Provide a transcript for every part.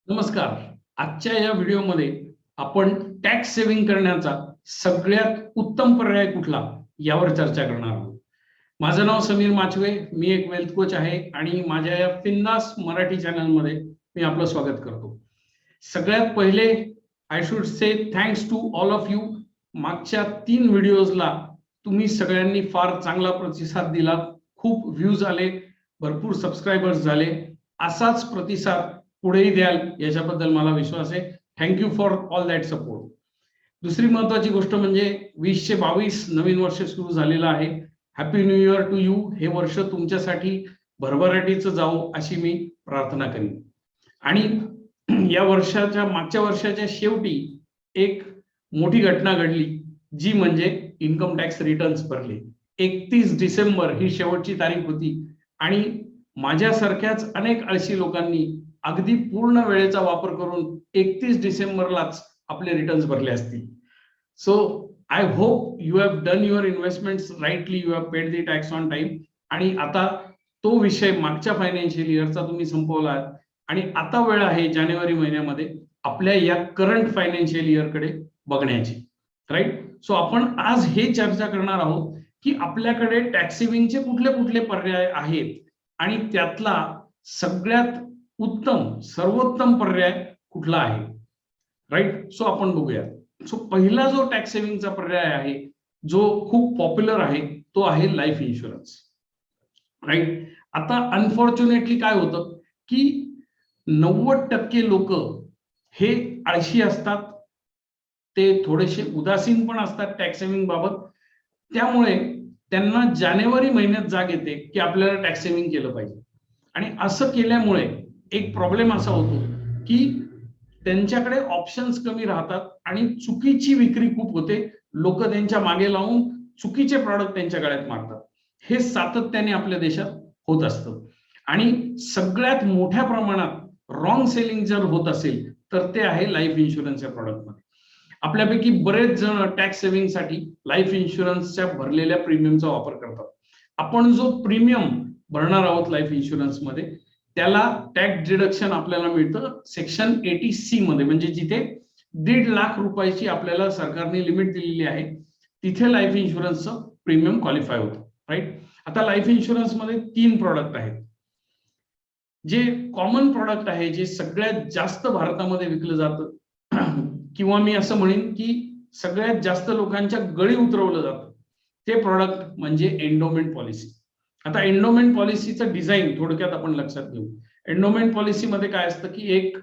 नमस्कार. आजच्या या व्हिडिओमध्ये आपण टॅक्स सेव्हिंग करण्याचा सगळ्यात उत्तम पर्याय कुठला यावर चर्चा करणार आहोत. माझं नाव समीर माचवे, मी एक वेल्थ कोच आहे आणि माझ्या या फिन्नास मराठी चॅनलमध्ये मी आपलं स्वागत करतो. सगळ्यात पहिले I should say thanks to all of you. मागच्या 3 व्हिडिओजला तुम्ही सगळ्यांनी फार चांगला प्रतिसाद दिला, खूप व्ह्यूज आले, भरपूर सबस्क्रायबर्स झाले. असाच प्रतिसाद पुढेही द्याल याच्याबद्दल मला विश्वास आहे. Thank you for all that support. दुसरी महत्वाची गोष्ट म्हणजे 2022 नवीन वर्ष सुरू झालेलं आहे. Happy new year to you. हे वर्ष तुमच्यासाठी भरभराटीचं जावो अशी मी प्रार्थना करीन. आणि या वर्षाच्या मागच्या वर्षाच्या शेवटी एक मोठी घटना घडली, जी म्हणजे इन्कम टॅक्स रिटर्न्स भरले. 31 डिसेंबर ही शेवटची तारीख होती आणि माझ्यासारख्याच अनेक आळशी लोकांनी अगदी पूर्ण वेळेचा वापर करून 31 डिसेंबरलाच आपले रिटर्न्स भरले असतील. So I hope you have done your investments rightly, you have paid the tax on time. आणि आता तो विषय मागच्या फायनान्शियल इयरचा तुम्ही संपवला आणि आता वेळ आहे जानेवारी महिन्यामध्ये आपल्या या करंट फायनान्शियल इयरकडे बघण्याची. राईट. सो आपण आज हे चर्चा करणार आहोत की आपल्याकडे टॅक्स सेव्हिंगचे कुठले कुठले पर्याय आहेत आणि त्यातला सगळ्यात उत्तम सर्वोत्तम पर्याय कुठला आहे. राईट. सो आपण बघूया. सो पहिला जो टॅक्स सेव्हिंगचा पर्याय आहे जो खूप पॉप्युलर आहे तो आहे लाईफ इन्शुरन्स. राईट. आता अनफॉर्च्युनेटली काय होतं की 90% लोक हे आळशी असतात, ते थोडेसे उदासीन पण असतात टॅक्स सेव्हिंग बाबत. त्यामुळे त्यांना जानेवारी महिन्यात जाग येते की आपल्याला टॅक्स सेव्हिंग केलं पाहिजे. आणि असं केल्यामुळे एक प्रॉब्लेम असा होतो की त्यांच्याकडे ऑप्शन्स कमी राहतात आणि चुकीची विक्री खूप होते. लोक त्यांच्या मागे लावून चुकीचे प्रॉडक्ट त्यांच्या गळ्यात मारतात. हे सातत्याने आपल्या देशात होत असतं आणि सगळ्यात मोठ्या प्रमाणात रॉंग सेलिंग जर होत असेल तर ते आहे लाईफ इन्शुरन्सच्या प्रॉडक्टमध्ये. आपल्यापैकी बरेच जण टॅक्स सेव्हिंग साठी लाईफ इन्शुरन्सच्या भरलेल्या प्रीमियमचा वापर करतात. आपण जो प्रीमियम भरणार आहोत लाईफ इन्शुरन्स मध्ये त्याला टॅक्स डिडक्शन आपल्याला मिळतं सेक्शन 80C मध्ये, म्हणजे जिथे 1.5 लाख रुपयाची आपल्याला सरकारने लिमिट दिलेली आहे तिथे लाईफ इन्शुरन्सचं प्रीमियम क्वालिफाय होतं. राईट. आता लाईफ इन्शुरन्स मध्ये 3 प्रॉडक्ट आहेत. जे कॉमन प्रॉडक्ट आहे, जे सगळ्यात जास्त भारतामध्ये विकलं जातं किंवा मी असं म्हणेन की सगळ्यात जास्त लोकांच्या गळी उतरवलं जातं, ते प्रॉडक्ट म्हणजे एंडोमेंट पॉलिसी. आता एंडोमेंट पॉलिसीचं डिझाईन थोडक्यात आपण लक्षात घेऊ. एंडोमेंट पॉलिसीमध्ये काय असतं की एक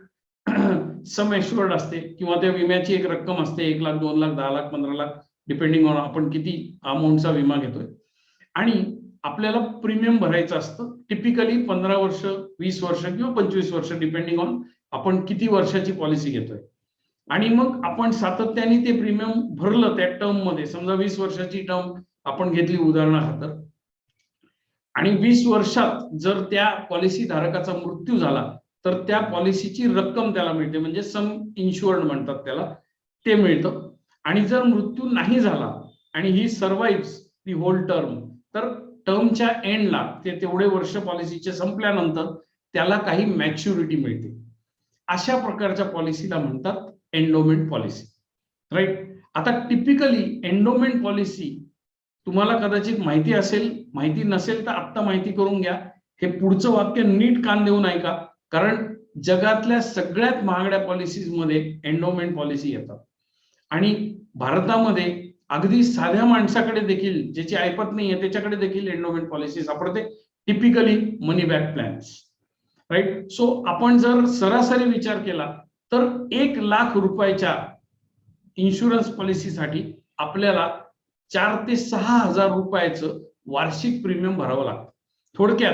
सम एश्युअर्ड असते किंवा त्या विम्याची एक रक्कम असते, 1 लाख, 2 लाख, 10 लाख, 15 लाख, डिपेंडिंग ऑन आपण किती अमाऊंटचा विमा घेतोय. आणि आपल्याला प्रीमियम भरायचं असतं टिपिकली 15 वर्ष, 20 वर्ष किंवा 25 वर्ष, डिपेंडिंग ऑन आपण किती वर्षाची पॉलिसी घेतोय. आणि मग आपण सातत्याने ते प्रीमियम भरलं त्या टर्म मध्ये. समजा 20 वर्षाची टर्म आपण घेतली उदाहरणार्थ, आणि 20 वर्षात जर त्या पॉलिसी धारकाचा मृत्यू झाला तर त्या पॉलिसीची रक्कम त्याला मिळते, म्हणजे सम इन्शुअर्ड म्हणतात त्याला, ते मिळतं. आणि जर मृत्यू नाही झाला आणि ही सर्वाइव्हज दी होल टर्म, तर टर्मच्या एंडला ते तेवढे वर्ष पॉलिसीचे संपल्यानंतर त्याला काही मॅच्युरिटी मिळते. अशा प्रकारच्या पॉलिसीला म्हणतात एंडोमेंट पॉलिसी. राईट. आता टिपिकली एंडोमेंट पॉलिसी तुम्हाला कदाचित माहिती असेल, माहिती नसेल तर आत्ता माहिती करून घ्या. हे पुढचं वाक्य नीट कान देऊन ऐका, कारण जगातल्या सगळ्यात महागड्या पॉलिसीज मध्ये एंडोमेंट पॉलिसी येतात. आणि भारतामध्ये अगदी साध्या माणसाकडे देखील, ज्याची ऐपत नाहीये त्याच्याकडे देखील एंडोमेंट पॉलिसी सापडते, टिपिकली मनी बॅक प्लॅन्स. राईट. सो आपण जर सरासरी विचार केला तर 1 लाख रुपयाच्या इन्शुरन्स पॉलिसीसाठी आपल्याला 4 ते 6 हजार रुपयाचं वार्षिक प्रीमियम भरावं लागतं. थोडक्यात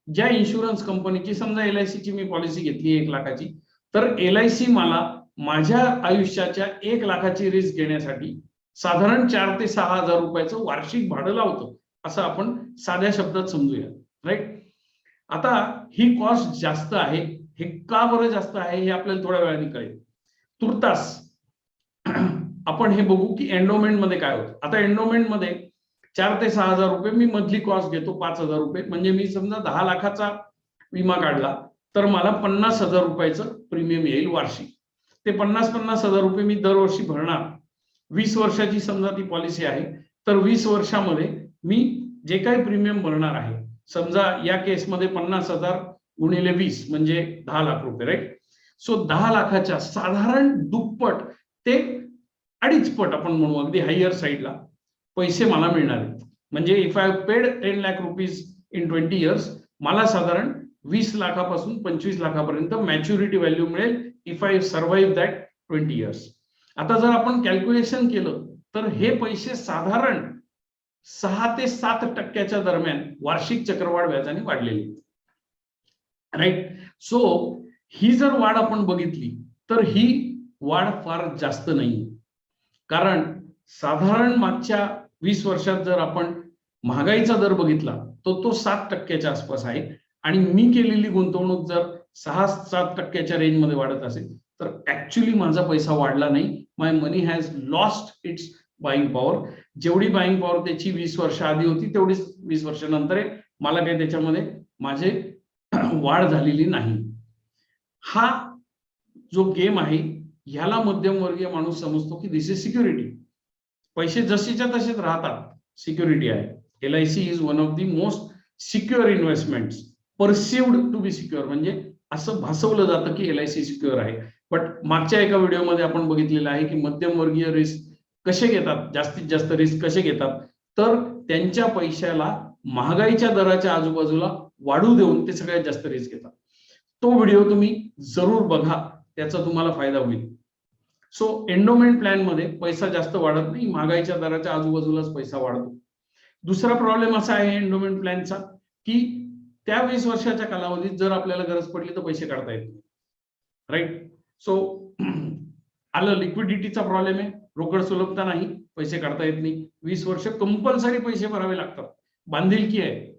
ज्या इन्शुरन्स कंपनीची, समजा LIC ची मी पॉलिसी घेतली 1 लाखाची, तर LIC मला माझ्या आयुष्याच्या 1 लाखाची रिस्क घेण्यासाठी साधारण 4 ते 6 हजार रुपयाचं वार्षिक भाडं लावतो, असं आपण साध्या शब्दात समजूया. राईट. आता ही कॉस्ट जास्त आहे. हे का बरं जास्त आहे हे आपल्याला थोड्या वेळाने कळेल. तुर्तास आपण हे बघू की एंडोमेंट मध्ये काय होतं. आता एंडोमेंट मध्ये 4 ते 6 हजार रुपये मी मंथली कॉस्ट घेतो, 5 हजार रुपये. म्हणजे मी समजा 10 लाखाचा विमा काढला तर मला 50,000 रुपयाचं प्रीमियम येईल वार्षिक. ते 50,000 रुपये मी दरवर्षी भरणार. 20 वर्षाची समजा ती पॉलिसी आहे, तर 20 वर्षामध्ये मी जे काही प्रीमियम भरणार आहे, समजा या केसमध्ये 50,000 गुणिले 20 म्हणजे 10 लाख रुपये, राईट. सो 10 लाखाच्या साधारण दुप्पट ते 2.5 पट आपण म्हणू, अगदी हायर साईडला पैसे मला मिळणार आहेत. म्हणजे if I paid 10 lakh rupees in 20 years, मला साधारण 20 लाखापासून 25 लाखापर्यंत मॅच्युरिटी व्हॅल्यू मिळेल if I survive that 20 years. आता जर आपण कॅल्क्युलेशन केलं तर हे पैसे साधारण 6 ते 7% दरम्यान वार्षिक चक्रवाढ व्याजाने वाढलेले, राईट. सो ही जर वाढ आपण बघितली तर ही वाढ फार जास्त नाही, कारण साधारण मागच्या 20 वर्षात जर आपण महागाईचा दर बघितला तर तो 7% आसपास आहे, आणि मी केलेली गुंतवणूक जर 6-7% रेंजमध्ये वाढत असेल तर ऍक्च्युली माझा पैसा वाढला नाही. My money has lost its buying power. जेवढी बाईंग पॉवर त्याची 20 वर्ष आधी होती तेवढीच 20 वर्षानंतर आहे. मला काही त्याच्यामध्ये माझे वाढ झालेली नाही. हा जो गेम आहे ह्याला मध्यमवर्गीय माणूस समजतो की दिस इज सिक्युरिटी. पैसे जसेच्या तसेच राहतात, सिक्युरिटी आहे. LIC is one of the most secure investments, perceived to be secure. म्हणजे असं भासवलं जातं की LIC सिक्युअर आहे, बट मागच्या एका व्हिडिओमध्ये आपण बघितलेलं आहे की मध्यमवर्गीय रिस्क कसे घेतात, जास्तीत जास्त रिस्क कसे घेतात, तर त्यांच्या पैशाला महागाईच्या दराच्या आजूबाजूला वाढू देऊन ते सगळ्यात जास्त रिस्क घेतात. तो व्हिडिओ तुम्ही जरूर बघा, त्याचा तुम्हाला फायदा होईल. सो एंडोमेंट प्लॅन मध्ये पैसा जास्त वाढत नाही, महागाईच्या दराच्या आजूबाजूलाच पैसा वाढतो. दुसरा प्रॉब्लेम असा आहे एंडोमेंट प्लॅनचा की त्या 20 वर्षाच्या कालावधीत जर आपल्याला गरज पडली तर पैसे काढता येत नाही, राईट. सो आलं लिक्विडिटीचा प्रॉब्लेम आहे, रोकड सुलभता नाही, पैसे काढता येत नाही. 20 वर्ष कंपल्सरी पैसे भरावे लागतात. बांधिलकी आहे,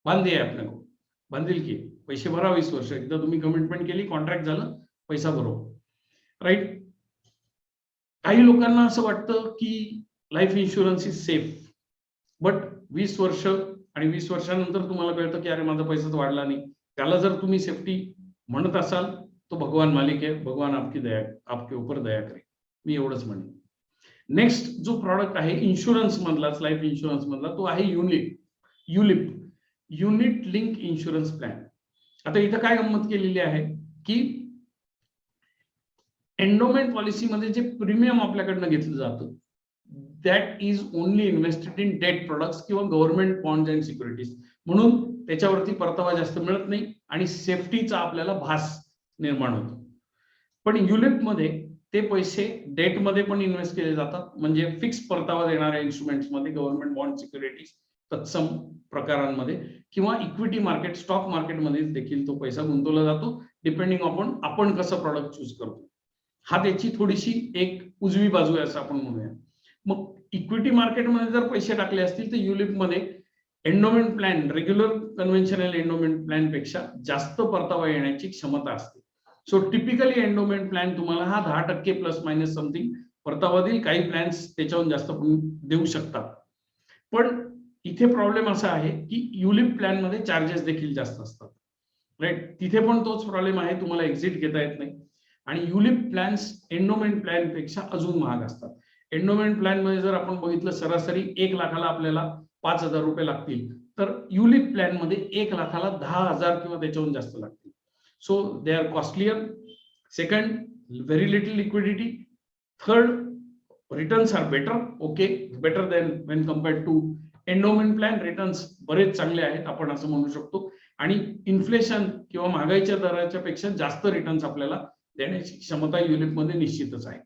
बांधे आहे आपल्याला, बांधिलकी आहे, पैसे भरा 20 वर्ष. एकदा तुम्ही कमिटमेंट केली, कॉन्ट्रॅक्ट झालं, पैसा भरो, राईट. काही लोकांना असं वाटतं की life insurance is safe, but 20 वर्ष आणि 20 वर्षानंतर तुम्हाला कळतं की अरे माझा पैसाच वाढला नाही. त्याला जर तुम्ही सेफ्टी म्हणत असाल तो भगवान मालिक आहे, भगवान आपके ऊपर दया करे, मी एवढंच म्हणेन. नेक्स्ट जो प्रॉडक्ट आहे इन्शुरन्स मधलाच, लाईफ इन्शुरन्स मधला, तो आहे ULIP, unit link insurance plan. आता इथं काय गंमत केलेली आहे की एंडोमेंट पॉलिसीमध्ये जे प्रीमियम आपल्याकडनं घेतलं जातं that is only invested in debt products किंवा गव्हर्नमेंट बॉन्ड्स अँड सिक्युरिटीज, म्हणून त्याच्यावरती परतावा जास्त मिळत नाही आणि सेफ्टीचा आपल्याला भास निर्माण होतो. पण युलिप मध्ये ते पैसे डेट मध्ये पण इन्व्हेस्ट केले जातात, म्हणजे फिक्स परतावा देणाऱ्या इन्स्ट्रुमेंट्स मध्ये, गव्हर्नमेंट बॉन्ड सिक्युरिटीज तत्सम प्रकारांमध्ये, किंवा इक्विटी मार्केट, स्टॉक मार्केटमध्ये देखील तो पैसा गुंतवला जातो, डिपेंडिंग अपॉन आपण कसं प्रॉडक्ट चूज करतो. हा त्याची थोडीशी एक उजवी बाजू आहे असं आपण म्हणूया. मग इक्विटी मार्केटमध्ये जर पैसे टाकले असतील तर युलिप मध्ये endowment plan, regular conventional endowment plan पेक्षा जास्त परतावा येण्याची क्षमता असते. सो टिपिकली एंडोमेंट प्लॅन तुम्हाला हा 10% प्लस मायनस समथिंग परतावा देईल, काही प्लॅन्स त्याच्याहून जास्त पण देऊ शकतात. पण इथे प्रॉब्लेम असा आहे की युलिप प्लॅन मध्ये चार्जेस देखील जास्त असतात, राईट. तिथे पण तोच प्रॉब्लेम आहे, तुम्हाला एक्झिट घेता येत नाही. आणि युलिप प्लॅन्स एंडोमेंट प्लॅन पेक्षा अजून महाग असतात. एंडोमेंट प्लॅन मध्ये जर आपण बघितलं सरासरी 1 लाखाला आपल्याला 5,000 रुपये लागतील, तर युलिप प्लॅन मध्ये 1 लाखाला 10,000 किंवा त्याच्याहून जास्त लागतील. So they are costlier. Second, very little liquidity. Third, returns are better, okay, better than when compared to endowment plan. Returns बरेच चांगले आहेत आपण असं म्हणू शकतो, आणि इन्फ्लेशन किंवा महागाईच्या दराच्या पेक्षा जास्त रिटर्न्स आपल्याला देण्याची क्षमता युलिप मध्ये निश्चितच आहे,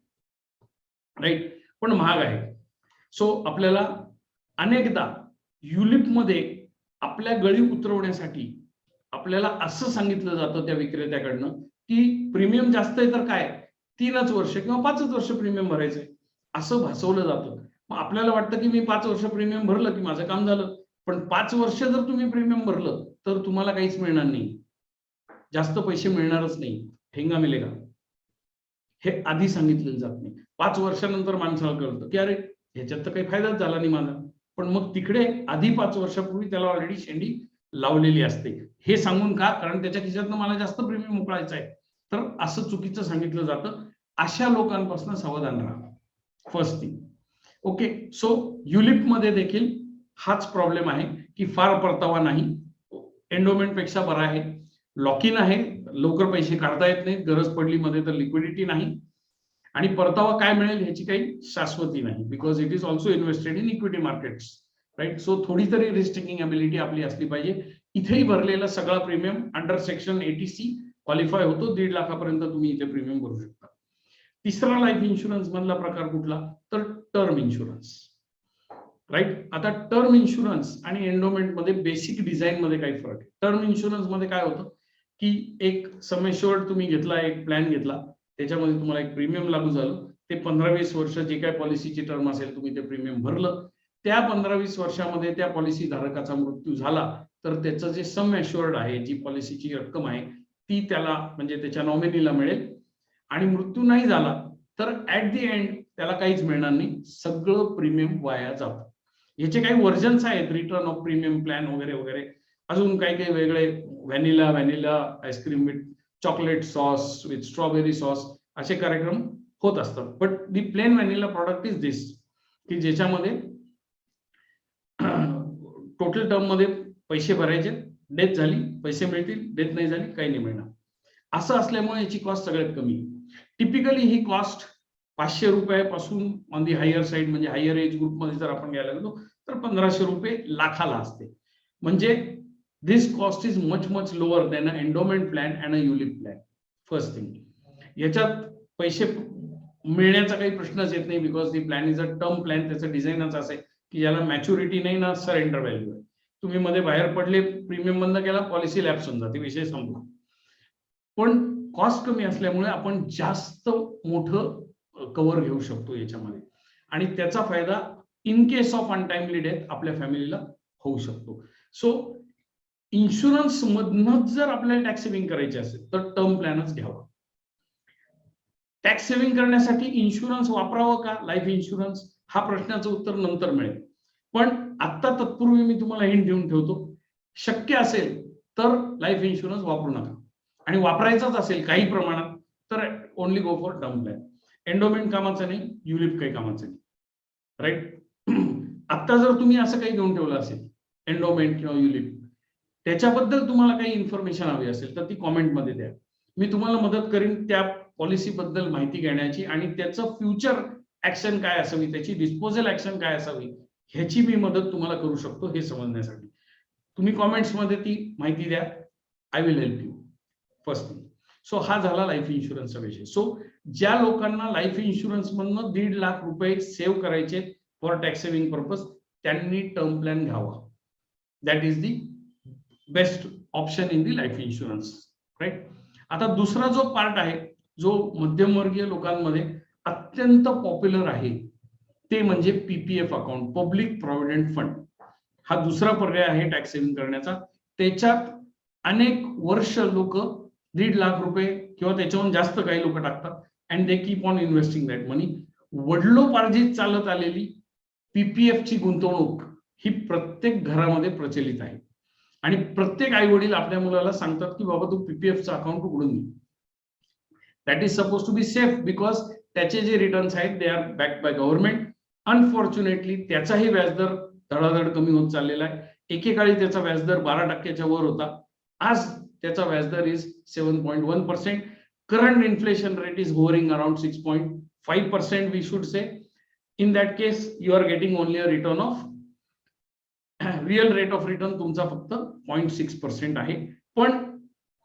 राईट. पण महाग आहे. सो आपल्याला अनेकदा युलिप मध्ये आपल्या गळी उतरवण्यासाठी आपल्याला असं सांगितलं जातं त्या विक्रेत्याकडनं की प्रीमियम जास्त आहे तर काय 3च वर्ष किंवा 5च वर्ष प्रीमियम भरायचंय, असं भासवलं जातं. मग आपल्याला वाटतं की मी 5 वर्ष प्रीमियम भरलं की माझं काम झालं. पण 5 वर्ष जर तुम्ही प्रीमियम भरलं तर तुम्हाला काहीच मिळणार नाही, जास्त पैसे मिळणारच नाही, ठेंगा मिलेगा. हे आधी सांगितलेलं जात नाही. 5 वर्षानंतर माणसाला कळतं की अरे ह्याच्यात तर काही फायदाच झाला नाही माझा. पण मग तिकडे आधी 5 वर्षापूर्वी त्याला ऑलरेडी शेंडी लावलेली असते. हे सांगून का? कारण त्याच्या खिशातनं मला जास्त प्रीमियम उकळायचा आहे. तर असं चुकीचं सांगितलं जातं. अशा लोकांपासून सावधान राहा. First thing. Okay, so ULIP मध्ये देखील हाच प्रॉब्लेम आहे की फार परतावा नाही. एंडोमेंट पेक्षा बरा आहे. लॉक इन आहे, लवकर पैसे काढता येत नाहीत, गरज पडली मध्ये तर लिक्विडिटी नाही, आणि परतावा काय मिळेल ह्याची काही शाश्वती नाही, because it is also invested in equity markets, right. So थोडी तरी रिस्क टेकिंग अबिलिटी आपली असली पाहिजे. इथेही भरलेला सगळा premium under section 80C qualify होतो. 1.5 लाखापर्यंत तुम्ही इथे प्रीमियम भरू शकता. तिसरा लाईफ इन्शुरन्स मधला प्रकार कुठला? तर टर्म इन्शुरन्स, राईट. आता टर्म इन्शुरन्स आणि एंडोमेंट मध्ये बेसिक डिझाईन मध्ये काही फरक आहे. टर्म इन्शुरन्स मध्ये काय होतं की एक सम एश्युअर्ड तुम्ही घेतला, एक प्लॅन घेतला, त्याच्यामध्ये तुम्हाला एक प्रीमियम लागू झालं. ते 15-20 वर्ष जी काय पॉलिसीची टर्म असेल तुम्ही ते प्रीमियम भरलं. त्या 15-20 वर्षामध्ये त्या पॉलिसी धारकाचा मृत्यू झाला तर त्याचं जे सम एश्युअर्ड आहे, जी पॉलिसीची रक्कम आहे ती त्याला म्हणजे त्याच्या नॉमिनीला मिळेल. आणि मृत्यू नाही झाला तर ऍट दी एंड त्याला काहीच मिळणार नाही, सगळं प्रीमियम वाया जातं. याचे काही व्हर्जन्स आहेत, रिटर्न ऑफ प्रीमियम प्लॅन वगैरे वगैरे, अजून काही काही वेगळे, vanilla ice cream with chocolate sauce with strawberry sauce, असे कार्यक्रम होत असतात. But the plain vanilla product is this, की ज्याच्यामध्ये टोटल टर्म मध्ये पैसे भरायचे, डेथ झाली पैसे मिळतील, डेथ नाही झाली काही नाही मिळणार. असं असल्यामुळे याची कॉस्ट सगळ्यात कमी. टिपिकली ही कॉस्ट 500 रुपयापासून ऑन दी हायर साइड, म्हणजे हायर एज ग्रुप मध्ये जर आपण घ्यायला गेलो तर 1500 रुपये लाखाला असते. म्हणजे this cost is much lower than a endowment plan and a ULIP plan. First thing, याच्यात पैसे मिळण्याचा काही प्रश्नच येत नाही, because the plan is a term plan. त्याचं डिझाईनच असं आहे की याला मॅच्युरिटी नाही ना सरेंडर व्हॅल्यू आहे. तुम्ही मध्ये बाहेर पडले, प्रीमियम बंद केला, पॉलिसी लॅप्स होऊन जाते, विषय संपला. पण कॉस्ट कमी असल्यामुळे आपण जास्त मोठं कव्हर घेऊ शकतो याच्यामध्ये, आणि त्याचा फायदा in case of untimely death आपल्या फॅमिलीला होऊ शकतो. सो इन्शुरन्स मधनच जर आपल्याला टॅक्स सेव्हिंग करायची असेल तर टर्म प्लॅनच घ्यावा. टॅक्स सेव्हिंग करण्यासाठी इन्शुरन्स वापरावं का, लाईफ इन्शुरन्स, हा प्रश्नाचं उत्तर नंतर मिळेल. पण आता तत्पूर्वी मी तुम्हाला हिंट देऊन ठेवतो, शक्य असेल तर लाईफ इन्शुरन्स वापरू नका, आणि वापरायचाच असेल काही प्रमाणात तर only go for term plan. Endowment कामाचं नाही, युलिप काही कामाचं नाही, राईट. आता जर तुम्ही असं काही घेऊन ठेवलं असेल एंडोमेंट किंवा युलिप, त्याच्याबद्दल तुम्हाला काही इन्फॉर्मेशन हवी असेल तर ती कॉमेंटमध्ये द्या. मी तुम्हाला मदत करीन त्या पॉलिसी बद्दल माहिती घेण्याची, आणि त्याचं फ्युचर ऍक्शन काय असावी, त्याची डिस्पोजल ऍक्शन काय असावी, ह्याची मी मदत तुम्हाला करू शकतो हे समजण्यासाठी. तुम्ही कॉमेंट्स मध्ये ती माहिती द्या, I will help you. First thing. So हा झाला लाईफ इन्शुरन्सचा विषय. सो ज्या लोकांना लाईफ इन्शुरन्स मधनं 1.5 लाख रुपये सेव्ह करायचे फॉर टॅक्स सेव्हिंग पर्पज, त्यांनी टर्म प्लॅन घ्यावा. That is the best option in the life insurance, right. आता दुसरा जो पार्ट आहे, जो मध्यमवर्गीय लोकांमध्ये अत्यंत पॉप्युलर आहे, ते म्हणजे PPF account, public provident fund. हा दुसरा पर्याय आहे टॅक्स सेव्हिंग करण्याचा. त्याच्यात अनेक वर्ष लोक 1.5 लाख रुपये किंवा त्याच्याहून जास्त काही लोक टाकतात, and they keep on investing that money. वडिलोपार्जित चालत आलेली पीपीएफ ची गुंतवणूक ही प्रत्येक घरामध्ये प्रचलित आहे, आणि प्रत्येक आई वडील आपल्या मुलाला सांगतात की बाबा तू पीपीएफचं अकाउंट उघडून घे. That is suppose to be safe, because त्याचे जे रिटर्न्स आहेत they are backed by government. Unfortunately त्याचाही व्याजदर धडाधड कमी होत चाललेला आहे. एकेकाळी त्याचा व्याजदर 12% वर होता, आज त्याचा व्याजदर is 7.1%. Current inflation rate is hovering around 6.5%, we should say. In that case you are getting only a return of, real rate of return तुमचा फक्त 0.6% आहे. पण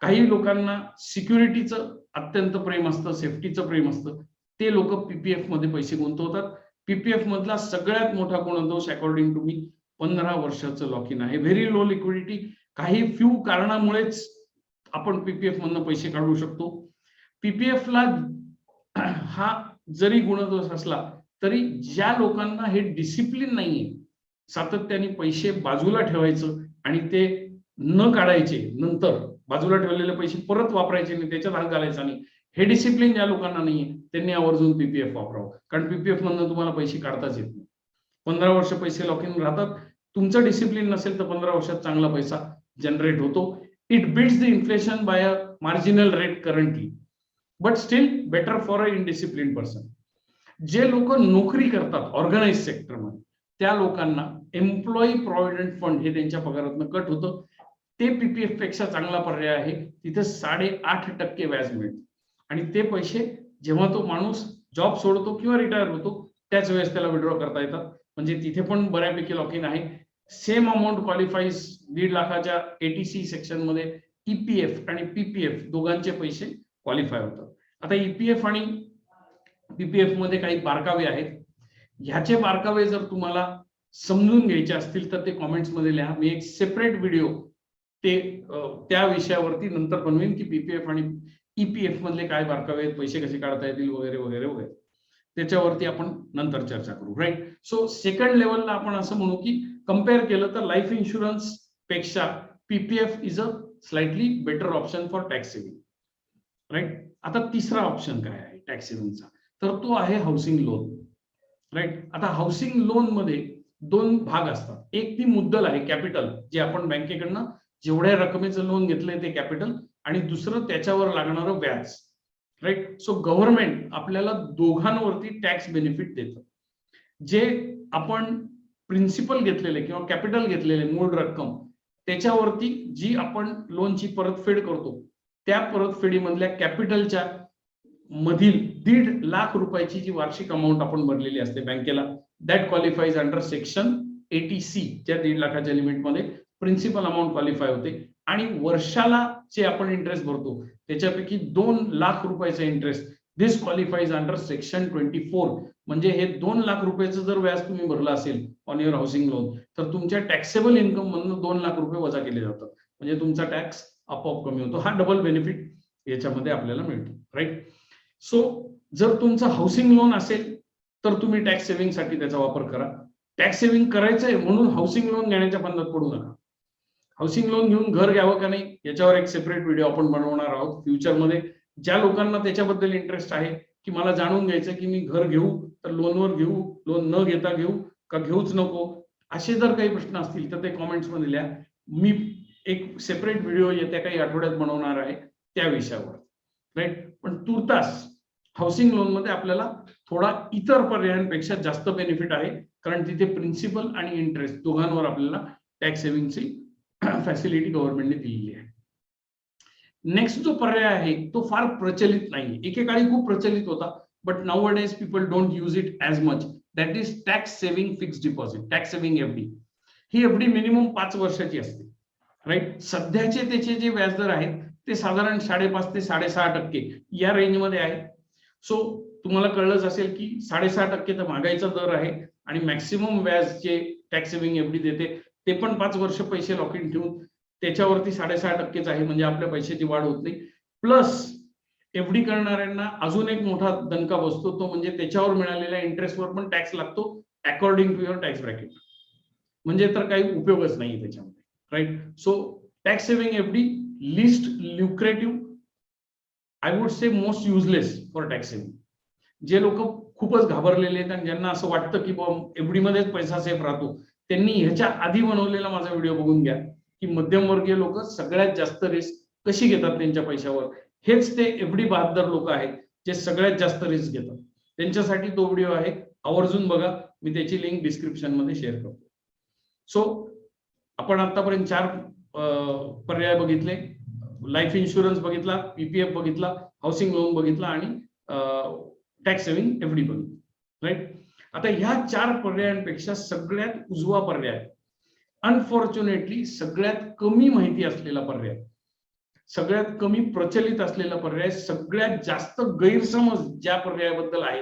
काही लोकांना सिक्युरिटीचं अत्यंत प्रेम असतं, सेफ्टीचं प्रेम असतं, ते लोक पीपीएफ मध्ये पैसे गुंतवतात. पीपीएफ मधला सगळ्यात मोठा गुणदोष अकॉर्डिंग टू मी 15 वर्षाचं लॉक इन आहे. Very low liquidity. काही फ्यू कारणामुळेच आपण पीपीएफ मधनं पैसे काढू शकतो. पीपीएफला हा जरी गुणदोष असला तरी ज्या लोकांना हे डिसिप्लिन नाहीये, सातत्याने पैसे बाजूला ठेवायचं आणि ते न काढायचे, नंतर बाजूला ठेवलेले पैसे परत वापरायचे नाही, त्याच्यात हात घालायचा नाही, हे डिसिप्लिन ज्या लोकांना नाहीये त्यांनी आवर्जून पीपीएफ वापरावं. कारण पीपीएफ मधनं तुम्हाला पैसे काढताच येत नाही. 15 वर्ष पैसे लॉक इन राहतात. तुमचं डिसिप्लिन नसेल तर 15 वर्षात चांगला पैसा जनरेट होतो. It beats the inflation by a marginal rate currently, but still better for a indiscipline person. जे लोक नोकरी करतात ऑर्गनाइज सेक्टरमध्ये त्या लोकांना एम्प्लॉई प्रॉव्हिडंट फंड हे त्यांच्या पगारातनं कट होतं. ते पीपीएफ पेक्षा चांगला पर्याय आहे. तिथे 8.5% व्याज मिळतं आणि ते पैसे जेव्हा तो माणूस जॉब सोडतो किंवा रिटायर होतो त्याच वेळेस त्याला विड्रॉ करता येतात. म्हणजे तिथे पण बऱ्यापैकी लॉक इन आहे. सेम अमाऊंट क्वालिफाईज 1.5 लाखाच्या एटीसी सेक्शन मध्ये ईपीएफ आणि पीपीएफ दोघांचे पैसे क्वालिफाय होतात. आता ईपीएफ आणि पीपीएफ मध्ये काही बारकावे आहेत. ह्याचे बारकावे जर तुम्हाला समजून घ्यायचे असतील तर ते कॉमेंट्स मध्ये लिहा. मी एक सेपरेट व्हिडिओ ते त्या विषयावरती नंतर बनवेन की पीपीएफ आणि ईपीएफ मधले काय बारकावे आहेत, पैसे कसे काढता येतील वगैरे वगैरे वगैरे. त्याच्यावरती आपण नंतर चर्चा करू. राईट. सो सेकंड लेवलला आपण असं म्हणू की कम्पेअर केलं तर लाईफ इन्शुरन्स पेक्षा PPF is a slightly better option for tax saving. Right. आता तिसरा ऑप्शन काय आहे टॅक्स सेव्हिंगचा, तर तो आहे हाऊसिंग लोन. राईट. आता हाऊसिंग लोन मध्ये 2 भाग असतात. एक ती मुद्दल आहे कॅपिटल, जे आपण बँकेकडनं जेवढ्या रकमेचं लोन घेतलंय ते कॅपिटल, आणि दुसरं त्याच्यावर लागणारं व्याज. राईट. सो गव्हर्नमेंट आपल्याला दोघांवरती टॅक्स बेनिफिट देतं. जे आपण प्रिन्सिपल घेतलेले किंवा कॅपिटल घेतलेले मूळ रक्कम त्याच्यावरती जी आपण लोनची परतफेड करतो त्या परतफेडीमधल्या कॅपिटलच्या मधील 1.5 लाख रुपयाची जी वार्षिक अमाऊंट आपण भरलेली असते बँकेला, दॅट क्वालिफाईज अंडर सेक्शन 80C. त्या 1.5 लाखाच्या लिमिटमध्ये प्रिन्सिपल अमाऊंट क्वालिफाय होते. आणि वर्षाला जे आपण इंटरेस्ट भरतो त्याच्यापैकी 2 लाख रुपयाचा इंटरेस्ट दिस क्वालिफाईज अंडर सेक्शन 24. म्हणजे हे 2 लाख रुपयाचं जर व्याज तुम्ही भरलं असेल ऑन युअर हाऊसिंग लोन तर तुमच्या टॅक्सेबल इन्कम मधून 2 लाख रुपये वजा केले जातात. म्हणजे तुमचा टॅक्स आपोआप कमी होतो. हा डबल बेनिफिट याच्यामध्ये आपल्याला मिळतो. राईट. सो जर तुमचं हाऊसिंग लोन असेल तर तुम्ही टॅक्स सेव्हिंग साठी त्याचा वापर करा. टॅक्स सेव्हिंग करायचंय म्हणून हाऊसिंग लोन घेण्याच्या बंधनात पडू नका. हाऊसिंग लोन घेऊन घर घ्यावं का नाही याच्यावर एक सेपरेट व्हिडिओ आपण बनवणार आहोत फ्युचरमध्ये. ज्या लोकांना त्याच्याबद्दल इंटरेस्ट आहे की मला जाणून घ्यायचं की मी घर घेऊ तर लोनवर घेऊ, लोन न घेता घेऊ का घेऊच नको, असे जर काही प्रश्न असतील तर ते कॉमेंट्स मध्ये लिहा. मी एक सेपरेट व्हिडिओ येत्या काही आठवड्यात बनवणार आहे त्या विषयावर. राईट. पण तुर्तास हाऊसिंग लोन मध्ये आपल्याला थोडा इतर पर्यायांपेक्षा जास्त बेनिफिट आहे, कारण तिथे प्रिन्सिपल आणि इंटरेस्ट दोघांवर आपल्याला टॅक्स सेव्हिंगची फॅसिलिटी गव्हर्नमेंटने दिलेली आहे. नेक्स्ट जो पर्याय आहे तो फार प्रचलित नाही. एकेकाळी खूप प्रचलित होता, but now days people don't use it as much. That is tax saving fixed deposit, tax saving FD. He FD minimum 5 वर्षाची असते. राईट. सध्याचे त्याचे जे व्याजदर आहेत ते साधारण 5.5 ते 6.5% या रेंजमध्ये आहे. सो तुम्हाला कळलंच असेल की 6.5% तर महागाईचा दर आहे आणि मॅक्सिमम व्याज जे टॅक्स सेव्हिंग एफडी देते ते पण 5 वर्ष पैसे लॉक इन ठेवून त्याच्यावरती 6.5%च आहे. म्हणजे आपल्या पैशाची वाढ होत नाही. प्लस एफडी करणाऱ्यांना अजून एक मोठा दणका बसतो, तो म्हणजे त्याच्यावर मिळालेल्या इंटरेस्टवर पण टॅक्स लागतो according to your tax bracket. म्हणजे तर काही उपयोगच नाही त्याच्यामध्ये. Right. So tax saving FD least lucrative, I would say most useless for tax saving. जे लोक खूपच घाबरलेले आहेत आणि ज्यांना असं वाटतं की एफडी मध्येच पैसा सेफ राहतो त्यांनी ह्याच्या आधी बनवलेला माझा व्हिडिओ बघून घ्या की मध्यमवर्गीय लोक सगळ्यात जास्त रिस्क कशी घेतात त्यांच्या पैशावर. हेच ते एफडी बहादर लोक आहेत जे सगळ्यात जास्त रिस्क घेतात. त्यांच्यासाठी तो व्हिडिओ आहे, आवर्जून बघा. मी त्याची लिंक डिस्क्रिप्शन मध्ये शेअर करतो. सो आपण आतापर्यंत 4 पर्याय बघितले. लाईफ इन्शुरन्स बघितला, पीपीएफ बघितला, हाऊसिंग लोन बघितला आणि टॅक्स सेव्हिंग एफडी बघितली. राईट. आता ह्या 4 पर्यायांपेक्षा सगळ्यात उजवा पर्याय, अनफॉर्च्युनेटली सगळ्यात कमी माहिती असलेला पर्याय, सगळ्यात कमी प्रचलित असलेला पर्याय, सगळ्यात जास्त गैरसमज ज्या पर्यायाबद्दल आहे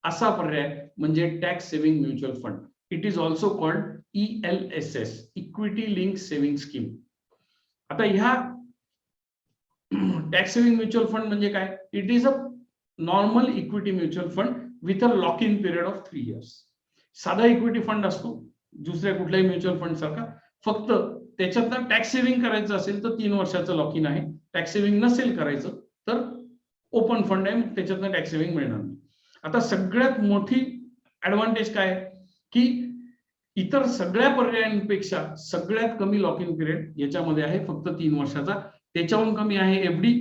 असा पर्याय म्हणजे tax saving mutual fund. It is also called ELSS, equity link saving scheme. आता ह्या टॅक्स सेव्हिंग म्युच्युअल फंड म्हणजे काय? It is a normal equity mutual fund with a lock in period of 3 years. साधा equity fund असतो दुसऱ्या कुठल्याही mutual fund सारखा, फक्त त्याच्यातनं टॅक्स सेव्हिंग करायचं असेल तर 3 वर्षाचं लॉक इन आहे. टॅक्स सेव्हिंग नसेल करायचं तर ओपन फंड आहे, त्याच्यातनं टॅक्स सेव्हिंग मिळणार नाही. आता सगळ्यात मोठी ऍडव्हान्टेज काय की इतर सगळ्या पर्यायांपेक्षा सगळ्यात कमी लॉक इन पिरियड याच्यामध्ये आहे फक्त 3 वर्षाचा. त्याच्याहून कमी आहे एफडी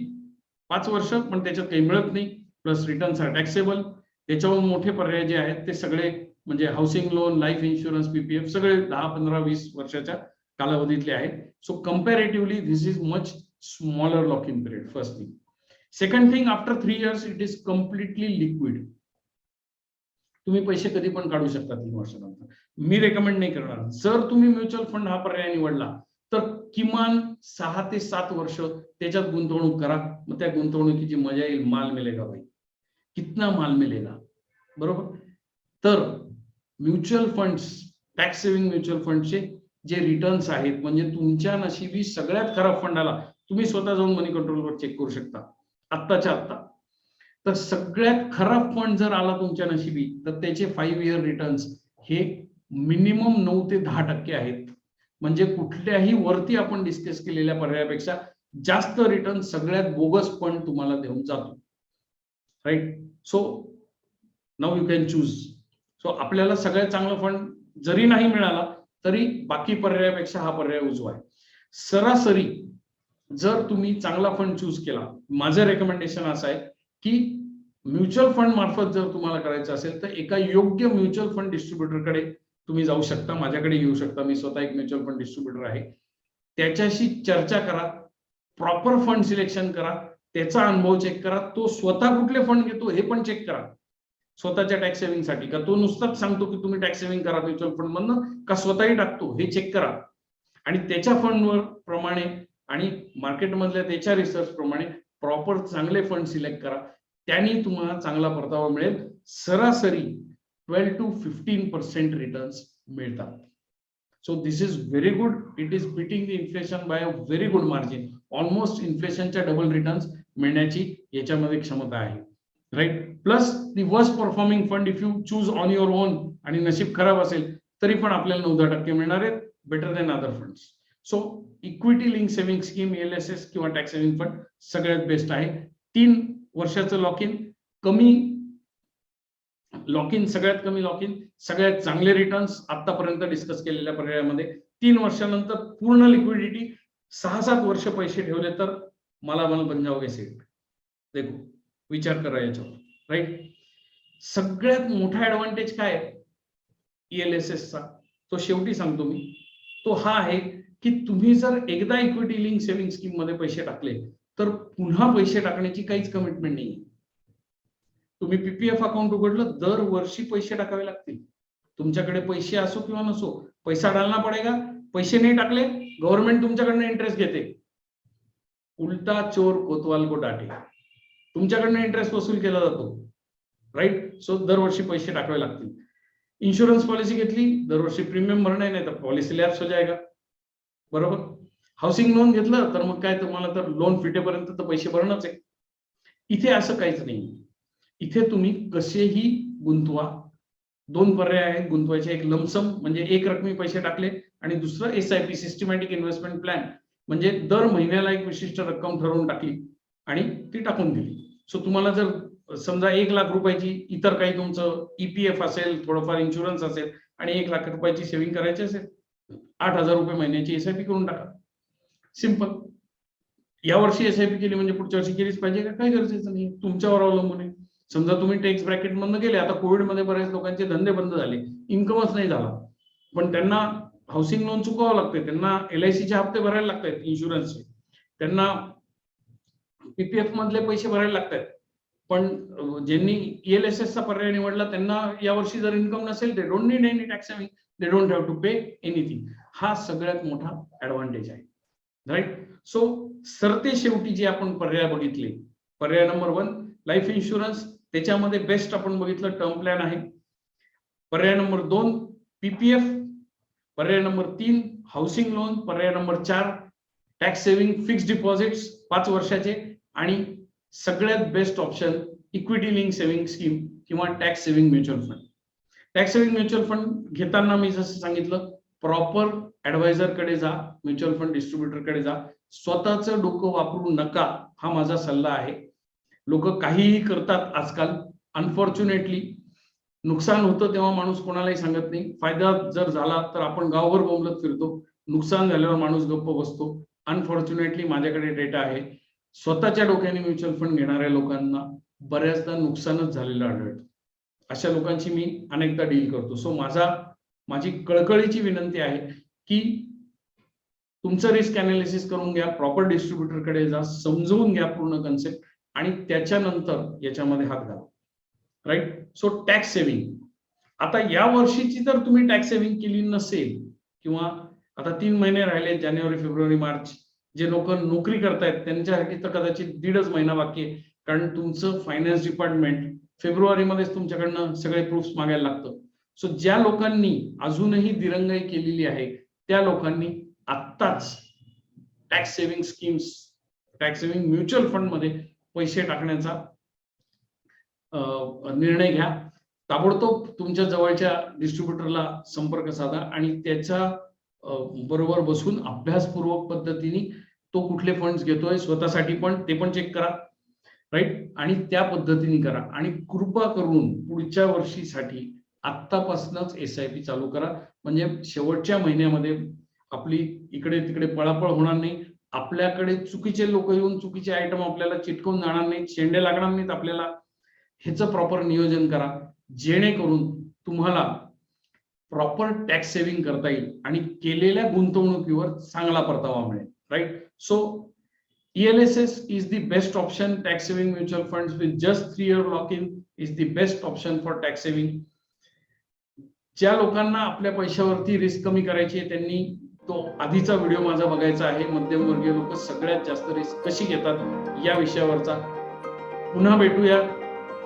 5 वर्ष, पण त्याच्यात काही मिळत नाही. Plus returns are taxable. त्याच्याहून मोठे पर्याय जे आहेत ते सगळे म्हणजे housing loan, life insurance, PPF सगळे 10, 15, 20 वर्षाच्या कालावधीतले आहेत. So comparatively this is much smaller lock in period. First thing. Second thing, after 3 years it is completely liquid. तुम्ही पैसे कधी पण काढू शकता 3 वर्षानंतर. मी रेकमेंड नाही करणार. जर तुम्ही म्युच्युअल फंड हा पर्याय निवडला तर किमान 6 ते 7 वर्ष त्याच्यात गुंतवणूक करा. मग त्या गुंतवणुकीची मजा येईल. माल मिलेगा भाई, कितना माल मिलेगा, बरोबर. तर mutual funds, tax saving mutual फंडचे जे रिटर्न्स आहेत म्हणजे तुमच्या नशिबी सगळ्यात खराब फंडाला तुम्ही स्वतः जाऊन मनी कंट्रोलवर चेक करू शकता आत्ताच्या आत्ता. तर सगळ्यात खराब फंड जर आला तुमच्या नशिबी तर त्याचे 5 year रिटर्न्स हे मिनिमम 9 ते 10% आहेत. म्हणजे कुठल्याही वरती आपण डिस्कस केलेल्या पर्यायापेक्षा जास्त रिटर्न सगळ्यात बोगस फंड तुम्हाला देऊन जातो. Right. So now you can choose. So आपल्याला सगळ्यात चांगला फंड जरी नाही मिळाला तरी बाकी पर्यायापेक्षा हा पर्याय उजवा आहे. सरासरी जर तुम्ही चांगला फंड चूज केला, माझं रेकमेंडेशन असं आहे की म्युच्युअल फंड मार्फत जर तुम्हाला करायचं असेल तर एका योग्य म्युच्युअल फंड डिस्ट्रीब्युटरकडे तुम्ही जाऊ शकता. माझ्याकडे येऊ शकता. मी स्वतः एक म्युच्युअल फंड डिस्ट्रीब्युटर आहे. त्याच्याशी चर्चा करा, प्रॉपर फंड सिलेक्शन करा, त्याचा अनुभव चेक करा, तो स्वतः कुठले फंड घेतो हे पण चेक करा स्वतःच्या टॅक्स सेव्हिंग साठी. का तो नुसताच सांगतो की तुम्ही टॅक्स सेव्हिंग करा म्युच्युअल फंड मधनं, का स्वतःही टाकतो हे चेक करा. आणि त्याच्या फंडवर प्रमाणे आणि मार्केटमधल्या त्याच्या रिसर्च प्रमाणे प्रॉपर चांगले फंड सिलेक्ट करा. त्यांनी तुम्हाला चांगला परतावा मिळेल. सरासरी 12 to 15% रिटर्न्स मिळतात. So this is very good. It is beating the inflation by a very good margin. Almost इन्फ्लेशनच्या डबल रिटर्न्स मिळण्याची याच्यामध्ये क्षमता आहे. Right. Plus the worst performing fund if you choose on your own आणि नशीब खराब असेल तरी पण आपल्याला 9-10% मिळणार आहेत, better than other funds. So equity link saving scheme, LSS किंवा टॅक्स सेव्हिंग फंड सगळ्यात बेस्ट आहे. 3 वर्षाचं लॉक इन, कमी लॉक इन, सगळ्यात कमी लॉक इन, सगळ्यात चांगले रिटर्न्स आतापर्यंत डिस्कस केलेल्या पर्यायामध्ये. 3 वर्षानंतर पूर्ण लिक्विडिटी. 6-7 वर्ष पैसे ठेवले तर मला बन जाओगे सेठ. देखो, विचार करा याच्यावर. राईट. सगळ्यात मोठा ऍडव्हान्टेज काय आहे ईएलएसएसचा, तो शेवटी सांगतो मी. तो हा आहे की तुम्ही जर एकदा इक्विटी लिंक सेव्हिंग स्कीम मध्ये पैसे टाकले तर पुन्हा पैसे टाकण्याची काहीच कमिटमेंट नाही. तुम्ही पीपीएफ अकाउंट उघडलं, दरवर्षी पैसे टाकावे लागतील. तुमच्याकडे पैसे असो किंवा नसो, पैसा डालना पडेगा. पैसे नाही टाकले, गव्हर्नमेंट तुमच्याकडनं इंटरेस्ट घेते. उलटा चोर कोतवाल को डाटे. तुमच्याकडनं इंटरेस्ट वसूल केला जातो. राईट. सो दरवर्षी पैसे टाकावे लागतील. इन्शुरन्स पॉलिसी घेतली, दरवर्षी प्रीमियम भरणे, नाही तर पॉलिसी लॅप्स हो जाएगा. बरोबर. हाऊसिंग लोन घेतलं तर मग काय, तुम्हाला तर लोन फिटेपर्यंत तर पैसे भरणंच आहे. इथे असं काहीच नाही. इथे तुम्ही कसेही गुंतवा. 2 पर्याय आहेत गुंतवायचे. एक लमसम म्हणजे एक रकमी पैसे टाकले आणि दुसरं एसआयपी, सिस्टमॅटिक इन्व्हेस्टमेंट प्लॅन, म्हणजे दर महिन्याला एक विशिष्ट रक्कम ठरवून टाकली आणि ती टाकून दिली. सो तुम्हाला जर समजा 1 लाख रुपयाची इतर काही तुमचं ईपीएफ असेल, थोडंफार इन्शुरन्स असेल आणि 1 लाख रुपयाची सेव्हिंग करायची असेल, 8,000 रुपये महिन्याची एसआयपी करून टाका. सिंपल. या वर्षी एसआयपी केली म्हणजे पुढच्या वर्षी केलीच पाहिजे का? काही गरजेचं नाही. तुमच्यावर अवलंबून आहे. समजा तुम्ही टॅक्स ब्रॅकेट मधनं गेले, आता कोविड मध्ये बऱ्याच लोकांचे धंदे बंद झाले, इन्कमच नाही झाला, पण त्यांना हाऊसिंग लोन चुकवावं लागते, त्यांना एलआयसीचे हप्ते भरायला लागतात, इन्शुरन्सचे, त्यांना पीपीएफ मधले पैसे भरायला लागतात. पण ज्यांनी ईएलएसएस चा पर्याय निवडला त्यांना यावर्षी जर इन्कम नसेल, they don't need any tax saving, they don't have to pay anything. हा सगळ्यात मोठा ऍडव्हान्टेज आहे. राईट. सो सरते शेवटी जे आपण पर्याय बघितले, पर्याय नंबर 1 लाईफ इन्शुरन्स, त्याच्यामध्ये बेस्ट आपण बघितलं टर्म प्लॅन आहे. पर्याय नंबर 2 पीपीएफ, पर्याय नंबर 3 हाऊसिंग लोन, पर्याय number 4 tax saving fixed deposits 5 वर्षाचे, आणि सगळ्यात best option equity link saving scheme किंवा tax saving mutual fund. Tax saving mutual fund घेताना मी जसं सांगितलं, प्रॉपर ऍडवायझर कडे जा, म्युच्युअल फंड डिस्ट्रीब्युटर कडे जा. स्वतःचं डोकं वापरू नका, हा माझा सल्ला आहे. लोक काहीही करतात आजकाल. अनफॉर्च्युनेटली नुकसान होतं तेव्हा माणूस कोणालाही सांगत नाही. फायदा जर झाला तर आपण गावभर बोंबलत फिरतो. नुकसान झाल्यावर माणूस गप्प बसतो. अनफॉर्च्युनेटली माझ्याकडे डेटा आहे. स्वतःच्या डोक्याने म्युच्युअल फंड घेणाऱ्या लोकांना बऱ्याचदा नुकसानच झालेलं आढळतं. अशा लोकांची मी अनेकदा डील करतो. सो माझी कळकळीची विनंती आहे की तुमचं रिस्क अनालिसिस करून घ्या, प्रॉपर डिस्ट्रीब्युटरकडे जा, समजून घ्या पूर्ण कन्सेप्ट आणि त्याच्यानंतर याच्यामध्ये हात घाला. राईट. सो टॅक्स सेव्हिंग, आता या वर्षीची जर तुम्ही टॅक्स सेव्हिंग केली नसेल किंवा आता 3 महिने राहिले, जानेवारी, फेब्रुवारी, मार्च, जे लोक नोकरी करतायत त्यांच्यासाठी तर कदाचित 1.5 महिना बाकी आहे. कारण तुमचं फायनान्स डिपार्टमेंट फेब्रुवारीमध्येच तुमच्याकडनं सगळे प्रूफ्स मागायला लागतं. सो ज्या लोकांनी अजूनही दिरंगाई केलेली आहे त्या लोकांनी आत्ताच tax saving schemes, tax saving mutual fund मध्ये पैसे टाकण्याचा निर्णय घ्या. ताबडतोब तुमच्या जवळच्या डिस्ट्रीब्युटरला संपर्क साधा आणि त्याच्या बरोबर बसून अभ्यासपूर्वक पद्धतीने तो कुठले फंड्स घेतोय स्वतःसाठी पण ते पण चेक करा. राईट. आणि त्या पद्धतीने करा आणि कृपा करून पुढच्या वर्षीसाठी आत्तापासूनच SIP चालू करा. म्हणजे शेवटच्या महिन्यामध्ये आपली इकडे तिकडे पळापळ होणार नाही. आपल्याकडे चुकीचे लोक येऊन चुकीचे आयटम आपल्याला चिटकवून जाणार नाहीत, शेंडे लागणार नाहीत आपल्याला. ह्याचं प्रॉपर नियोजन करा जेणेकरून तुम्हाला प्रॉपर टॅक्स सेव्हिंग करता येईल आणि केलेल्या गुंतवणुकीवर चांगला परतावा मिळेल. Right. So ELSS is the best option. Tax saving mutual funds with just 3-year lock-in is the best option for tax saving. ज्या लोकांना आपल्या पैशावरती रिस्क कमी करायची आहे त्यांनी तो आधीचा व्हिडिओ माझा बघायचा आहे. मध्यमवर्गीय लोक सगळ्यात जास्त रिस्क कशी घेतात या विषयावरचा. पुन्हा भेटूया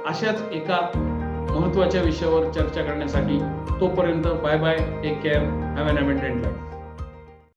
अशाच एका महत्त्वाच्या विषयावर चर्चा करण्यासाठी. तोपर्यंत bye bye, take care, have an abundant life.